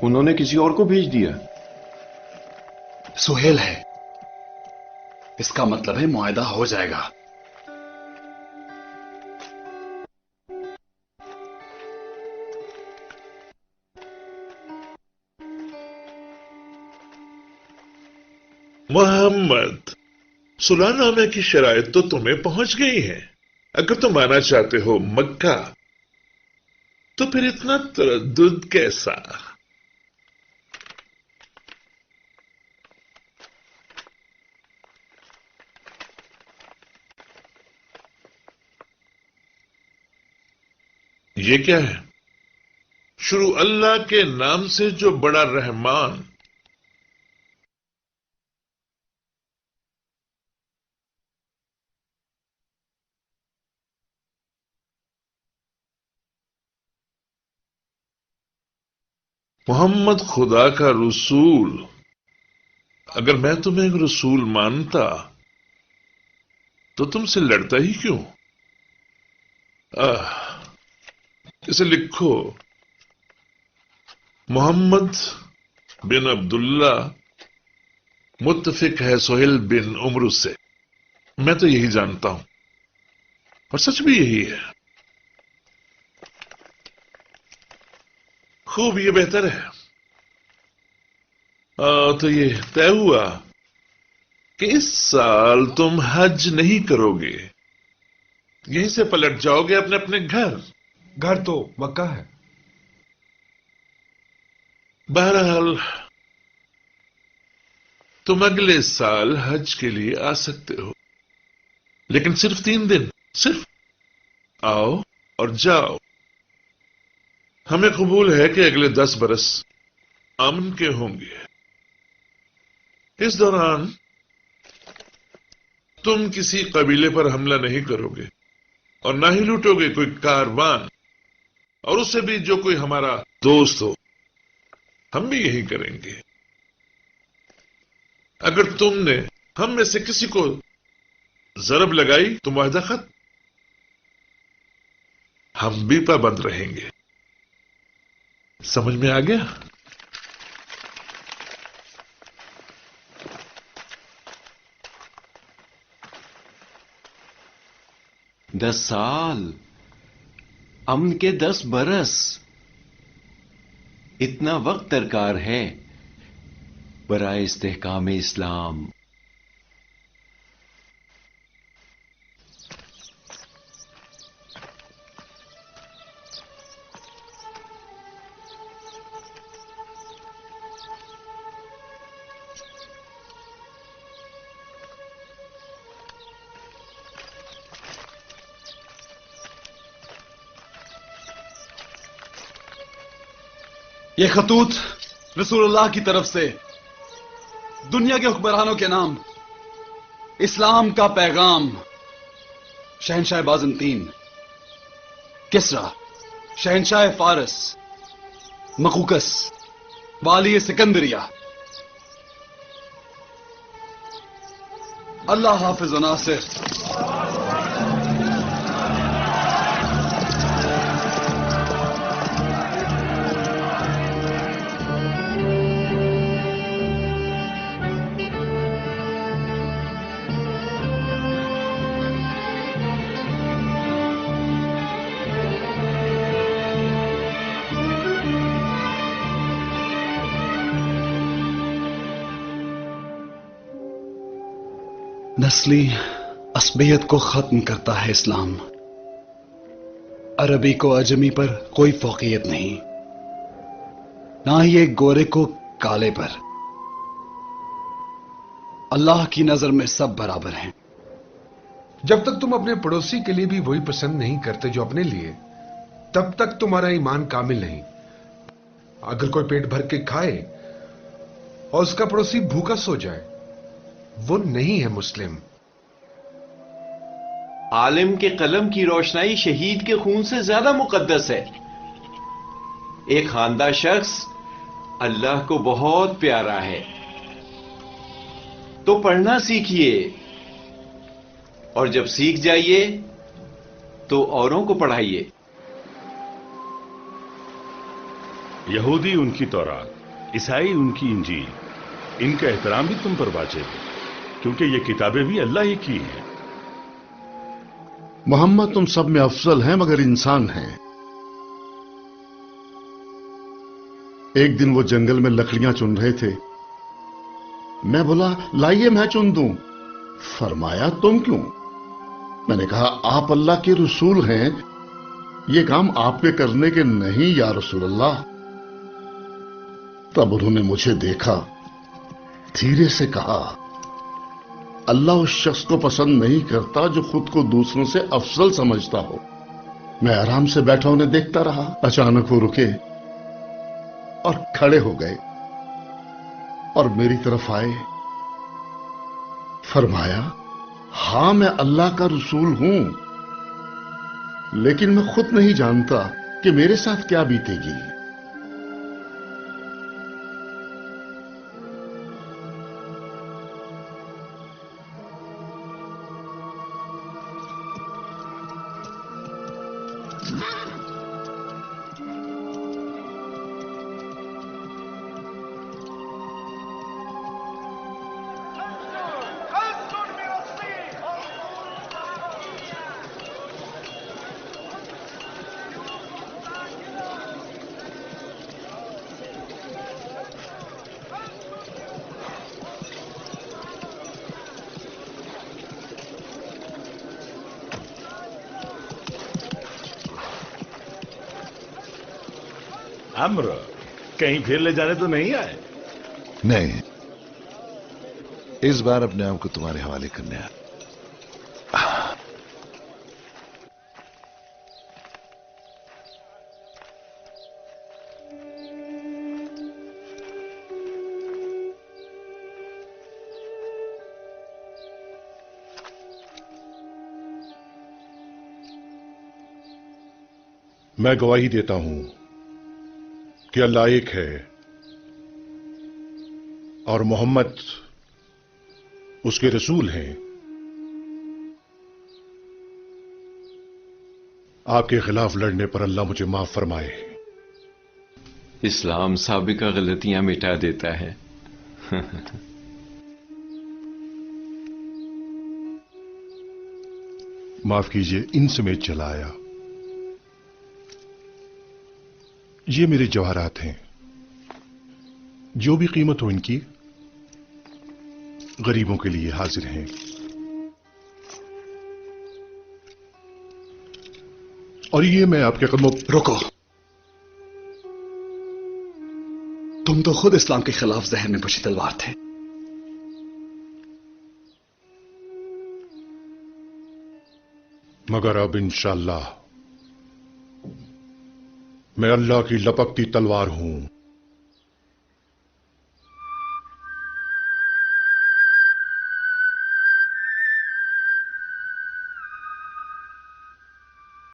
انہوں نے کسی اور کو بھیج دیا؟ سہیل ہے، اس کا مطلب ہے معاہدہ ہو جائے گا۔ محمد، صلح نامے کی شرائط تو تمہیں پہنچ گئی ہیں۔ اگر تم آنا چاہتے ہو مکہ تو پھر اتنا تردد کیسا؟ یہ کیا ہے؟ شروع اللہ کے نام سے جو بڑا رحمان۔ محمد خدا کا رسول۔ اگر میں تمہیں ایک رسول مانتا تو تم سے لڑتا ہی کیوں؟ اسے لکھو، محمد بن عبداللہ متفق ہے سہیل بن عمرو سے۔ میں تو یہی جانتا ہوں، اور سچ بھی یہی ہے۔ خوب، یہ بہتر ہے۔ تو یہ طے ہوا کہ اس سال تم حج نہیں کرو گے، یہیں سے پلٹ جاؤ گے اپنے اپنے گھر۔ گھر تو مکہ ہے۔ بہرحال تم اگلے سال حج کے لیے آ سکتے ہو، لیکن صرف 3 دن، صرف آؤ اور جاؤ۔ ہمیں قبول ہے کہ اگلے 10 برس امن کے ہوں گے۔ اس دوران تم کسی قبیلے پر حملہ نہیں کرو گے اور نہ ہی لوٹو گے کوئی کاروان، اور اس سے بھی جو کوئی ہمارا دوست ہو۔ ہم بھی یہی کریں گے۔ اگر تم نے ہم میں سے کسی کو ضرب لگائی تو معاہدہ ختم، ہم بھی پابند رہیں گے۔ سمجھ میں آ گیا؟ دس سال، امن کے 10 برس، اتنا وقت درکار ہے برائے استحکام اسلام۔ یہ خطوط رسول اللہ کی طرف سے دنیا کے حکمرانوں کے نام، اسلام کا پیغام، شہنشاہ بازنطین، کسریٰ، شہنشاہ فارس، مقوقس، والی سکندریہ، اللہ حافظ و ناصر۔ نسلی عصبیت کو ختم کرتا ہے اسلام۔ عربی کو عجمی پر کوئی فوقیت نہیں، نہ ہی ایک گورے کو کالے پر۔ اللہ کی نظر میں سب برابر ہیں۔ جب تک تم اپنے پڑوسی کے لیے بھی وہی پسند نہیں کرتے جو اپنے لیے، تب تک تمہارا ایمان کامل نہیں۔ اگر کوئی پیٹ بھر کے کھائے اور اس کا پڑوسی بھوکا سو جائے، وہ نہیں ہے مسلم۔ عالم کے قلم کی روشنائی شہید کے خون سے زیادہ مقدس ہے۔ ایک خواندہ شخص اللہ کو بہت پیارا ہے، تو پڑھنا سیکھیے، اور جب سیکھ جائیے تو اوروں کو پڑھائیے۔ یہودی ان کی تورات، عیسائی ان کی انجیل، ان کا احترام بھی تم پر واجب ہے کیونکہ یہ کتابیں بھی اللہ ہی کی ہیں۔ محمد تم سب میں افضل ہیں مگر انسان ہیں۔ ایک دن وہ جنگل میں لکڑیاں چن رہے تھے، میں بولا لائیے میں چن دوں، فرمایا تم کیوں؟ میں نے کہا آپ اللہ کے رسول ہیں، یہ کام آپ کے کرنے کے نہیں یا رسول اللہ۔ تب انہوں نے مجھے دیکھا، دھیرے سے کہا اللہ اس شخص کو پسند نہیں کرتا جو خود کو دوسروں سے افضل سمجھتا ہو۔ میں آرام سے بیٹھا انہیں دیکھتا رہا، اچانک وہ رکے اور کھڑے ہو گئے اور میری طرف آئے، فرمایا ہاں میں اللہ کا رسول ہوں، لیکن میں خود نہیں جانتا کہ میرے ساتھ کیا بیتے گی۔ امر کہیں پھر لے جانے تو نہیں آئے؟ نہیں، اس بار اپنے آپ کو تمہارے حوالے کرنے آیا۔ میں گواہی دیتا ہوں کہ اللہ ایک ہے اور محمد اس کے رسول ہیں۔ آپ کے خلاف لڑنے پر اللہ مجھے معاف فرمائے۔ اسلام سابقہ غلطیاں مٹا دیتا ہے۔ معاف کیجئے، ان سمیت چلا آیا۔ یہ میرے جواہرات ہیں، جو بھی قیمت ہو ان کی غریبوں کے لیے حاضر ہیں۔ اور یہ میں آپ کے قدموں رکو، تم تو خود اسلام کے خلاف ذہن میں بچی تلوار تھے۔ مگر اب انشاءاللہ میں اللہ کی لپکتی تلوار ہوں۔